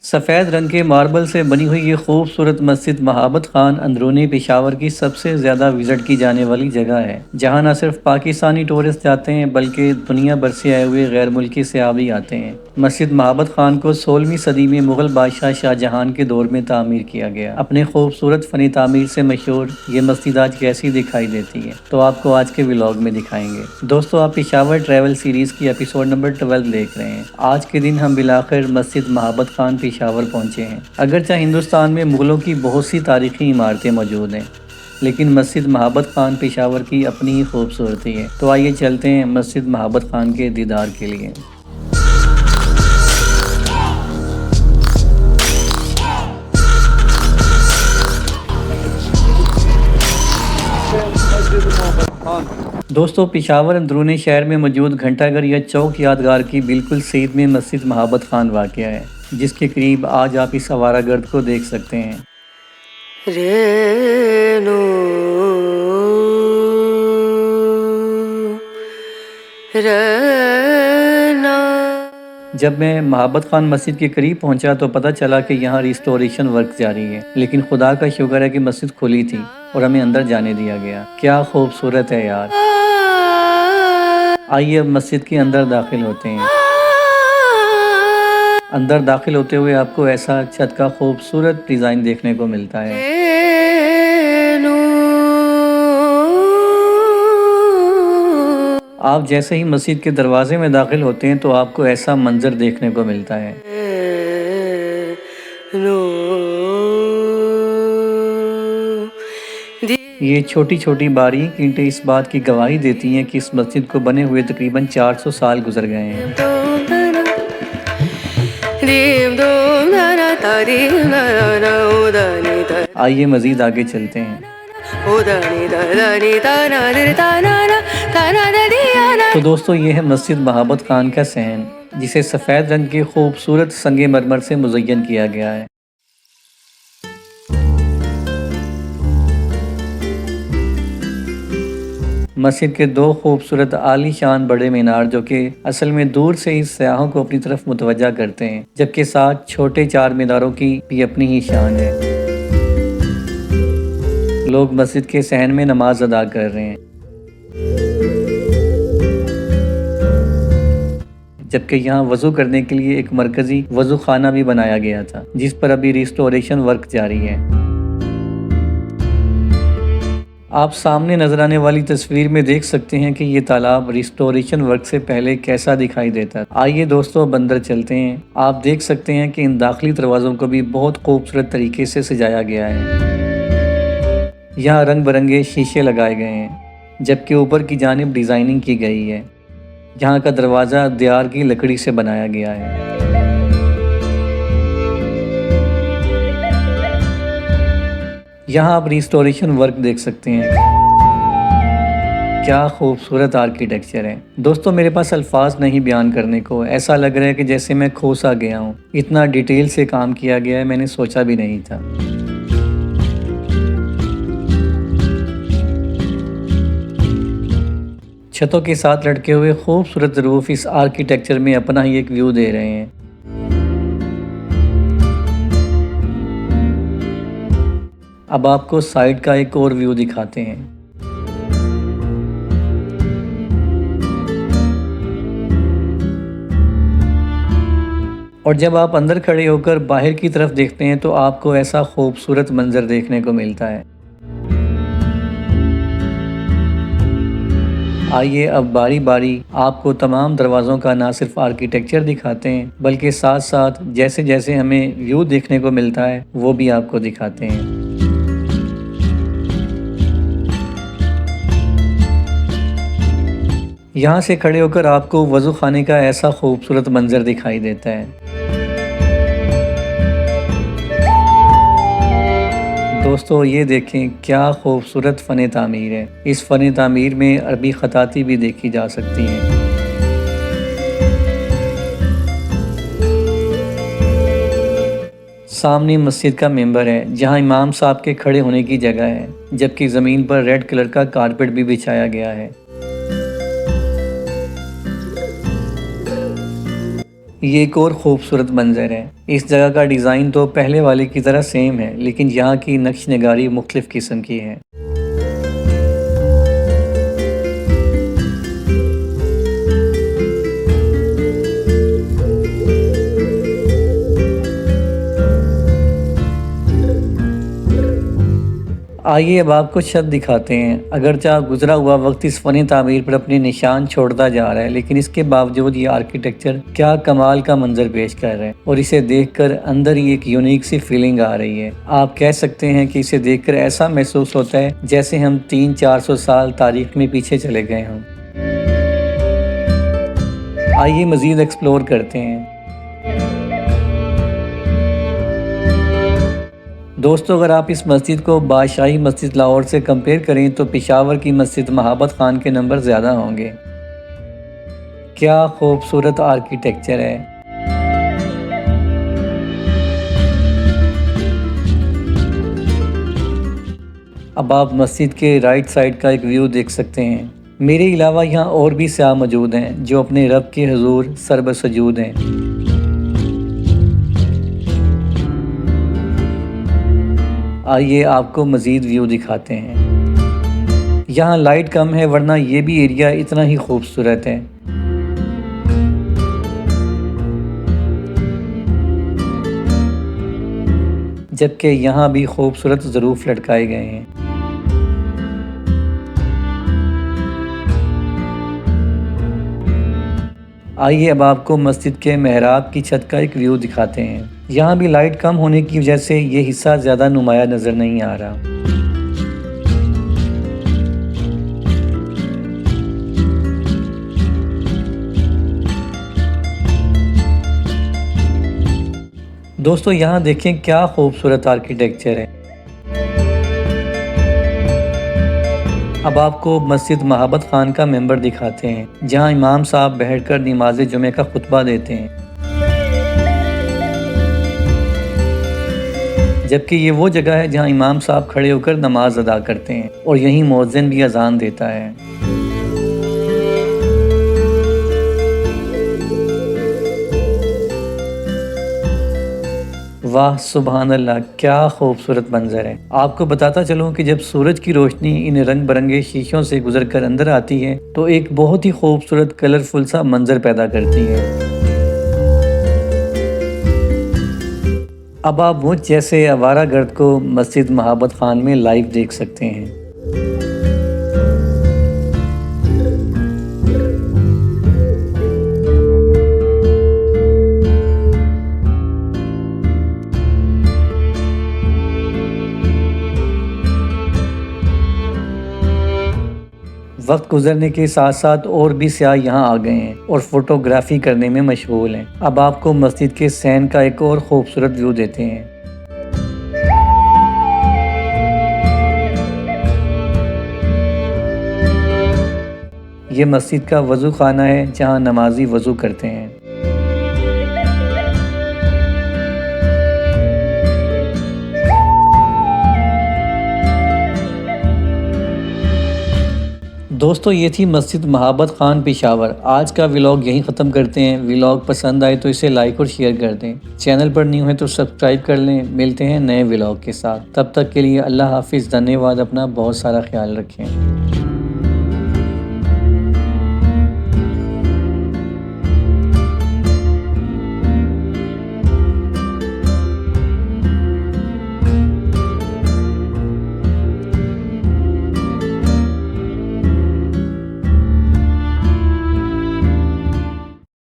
सफ़ेद रंग के मार्बल से बनी हुई ये खूबसूरत मस्जिद महाबत खान अंदरूनी पेशावर की सबसे ज़्यादा विज़िट की जाने वाली जगह है, जहाँ न सिर्फ पाकिस्तानी टूरिस्ट जाते हैं बल्कि दुनिया भर से आए हुए गैर मुल्की सयाह भी आते हैं। मस्जिद महाबत खान को 16वीं सदी में मुग़ल बादशाह शाहजहां के दौर में तामीर किया गया। अपने खूबसूरत फ़नी तामीर से मशहूर ये मस्जिद आज कैसी दिखाई देती है, तो आपको आज के व्लॉग में दिखाएंगे। दोस्तों, आप पेशावर ट्रैवल सीरीज़ की एपिसोड नंबर 12 देख रहे हैं। आज के दिन हम बिलाखिर मस्जिद महाबत खान पेशावर पहुंचे हैं। अगरचे हिंदुस्तान में मुग़लों की बहुत सी तारीखी इमारतें मौजूद हैं, लेकिन मस्जिद महाबत खान पेशावर की अपनी ही खूबसूरती है। तो आइए चलते हैं मस्जिद महाबत खान के दीदार के लिए। दोस्तों, पेशावर अंदरूनी शहर में मौजूद घंटाघर या चौक यादगार की बिल्कुल सीध में मस्जिद महाबत खान वाक़या है, जिसके करीब आज आप इस आवारागर्द को देख सकते हैं। जब मैं महाबत खान मस्जिद के करीब पहुंचा तो पता चला कि यहाँ रिस्टोरेशन वर्क जारी है, लेकिन खुदा का शुक्र है कि मस्जिद खुली थी और हमें अंदर जाने दिया गया। क्या खूबसूरत है यार। आइए अब मस्जिद के अंदर दाखिल होते हैं। अंदर दाखिल होते हुए आपको ऐसा छत का खूबसूरत डिज़ाइन देखने को मिलता है। आप जैसे ही मस्जिद के दरवाजे में दाखिल होते हैं तो आपको ऐसा मंजर देखने को मिलता है। ये छोटी छोटी बारीक ईंटें इस बात की गवाही देती हैं कि इस मस्जिद को बने हुए तकरीबन 400 साल गुजर गए हैं। आइए मज़ीद आगे चलते हैं। तो दोस्तों, ये है मस्जिद महाबत खान का सहन, जिसे सफ़ेद रंग के खूबसूरत संगे मरमर से मुज़य्यन किया गया है। मस्जिद के दो खूबसूरत आलीशान बड़े मीनार, जो कि असल में दूर से ही सयाहों को अपनी तरफ मुतवज्जा करते हैं, जबकि साथ छोटे चार मीनारों की भी अपनी ही शान है। लोग मस्जिद के सहन में नमाज अदा कर रहे हैं, जबकि यहाँ वज़ू करने के लिए एक मरकज़ी वज़ू खाना भी बनाया गया था, जिस पर अभी रिस्टोरेशन वर्क जारी है। आप सामने नजर आने वाली तस्वीर में देख सकते हैं कि ये तालाब रिस्टोरेशन वर्क से पहले कैसा दिखाई देता। आइए दोस्तों, अब अंदर चलते हैं। आप देख सकते हैं कि इन दाखिली दरवाज़ों को भी बहुत खूबसूरत तरीके से सजाया गया है। यहाँ रंग बिरंगे शीशे लगाए गए हैं, जबकि ऊपर की जानिब डिज़ाइनिंग की गई है। यहाँ का दरवाज़ा दियार की लकड़ी से बनाया गया है। यहाँ आप रिस्टोरेशन वर्क देख सकते हैं। क्या खूबसूरत आर्किटेक्चर है। दोस्तों, मेरे पास अल्फाज नहीं बयान करने को। ऐसा लग रहा है कि जैसे मैं खो सा गया हूँ। इतना डिटेल से काम किया गया है, मैंने सोचा भी नहीं था। छतों के साथ लटके हुए खूबसूरत रूफ इस आर्किटेक्चर में अपना ही एक व्यू दे रहे हैं। अब आपको साइड का एक और व्यू दिखाते हैं। और जब आप अंदर खड़े होकर बाहर की तरफ देखते हैं तो आपको ऐसा खूबसूरत मंजर देखने को मिलता है। आइए अब बारी बारी आपको तमाम दरवाज़ों का ना सिर्फ आर्किटेक्चर दिखाते हैं, बल्कि साथ साथ जैसे जैसे हमें व्यू देखने को मिलता है वो भी आपको दिखाते हैं। यहाँ से खड़े होकर आपको वज़ू खाने का ऐसा खूबसूरत मंजर दिखाई देता है। दोस्तों, ये देखें क्या खूबसूरत फ़न तामीर है। इस फ़न तामीर में अरबी ख़ताती भी देखी जा सकती हैं। सामने मस्जिद का मेंबर है, जहाँ इमाम साहब के खड़े होने की जगह है, जबकि ज़मीन पर रेड कलर का कारपेट भी बिछाया गया है। ये एक और खूबसूरत मंजर है। इस जगह का डिज़ाइन तो पहले वाले की तरह सेम है, लेकिन यहाँ की नक्श नगारी मुख्तलिफ किस्म की है। आइए अब आपको छत दिखाते हैं। अगरचा गुजरा हुआ वक्त इस फनी तामीर पर अपने निशान छोड़ता जा रहा है, लेकिन इसके बावजूद ये आर्किटेक्चर क्या कमाल का मंजर पेश कर रहे हैं और इसे देखकर अंदर ही एक यूनिक सी फीलिंग आ रही है। आप कह सकते हैं कि इसे देखकर ऐसा महसूस होता है जैसे हम 300-400 साल तारीख में पीछे चले गए हों। आइए मज़ीद एक्सप्लोर करते हैं। दोस्तों, अगर आप इस मस्जिद को बादशाही मस्जिद लाहौर से कंपेयर करें तो पेशावर की मस्जिद महाबत खान के नंबर ज़्यादा होंगे। क्या खूबसूरत आर्किटेक्चर है। अब आप मस्जिद के राइट साइड का एक व्यू देख सकते हैं। मेरे अलावा यहाँ और भी सयाह मौजूद हैं जो अपने रब के हुजूर सरबसजूद हैं। आइए आपको मज़ीद व्यू दिखाते हैं। यहाँ लाइट कम है, वरना ये भी एरिया इतना ही खूबसूरत है। जबकि यहाँ भी खूबसूरत ज़रूफ लटकाए गए हैं। आइए अब आपको मस्जिद के मेहराब की छत का एक व्यू दिखाते हैं। यहाँ भी लाइट कम होने की वजह से ये हिस्सा ज़्यादा नुमाया नज़र नहीं आ रहा। दोस्तों, यहाँ देखें क्या खूबसूरत आर्किटेक्चर है। अब आपको मस्जिद महाबत खान का मेंबर दिखाते हैं, जहाँ इमाम साहब बैठकर नमाज जुमे का खुतबा देते हैं। जबकि ये वो जगह है जहाँ इमाम साहब खड़े होकर नमाज अदा करते हैं और यहीं मुअज्जिन भी अजान देता है। वाह सुभान अल्लाह, क्या खूबसूरत मंजर है। आपको बताता चलूं कि जब सूरज की रोशनी इन रंग बिरंगे शीशों से गुजरकर अंदर आती है तो एक बहुत ही खूबसूरत कलरफुल सा मंजर पैदा करती है। अब आप मुझ जैसे आवारा गर्द को मस्जिद महाबत खान में लाइव देख सकते हैं। वक्त गुजरने के साथ साथ और भी सियाह यहाँ आ गए हैं और फोटोग्राफी करने में मशगूल हैं। अब आपको मस्जिद के सैन का एक और खूबसूरत व्यू देते हैं। ये मस्जिद का वज़ू खाना है जहाँ नमाजी वज़ू करते हैं। दोस्तों, ये थी मस्जिद महाबत खान पेशावर। आज का व्लॉग यहीं ख़त्म करते हैं। व्लॉग पसंद आए तो इसे लाइक और शेयर कर दें। चैनल पर न्यू है तो सब्सक्राइब कर लें। मिलते हैं नए व्लॉग के साथ। तब तक के लिए अल्लाह हाफिज़। धन्यवाद। अपना बहुत सारा ख्याल रखें।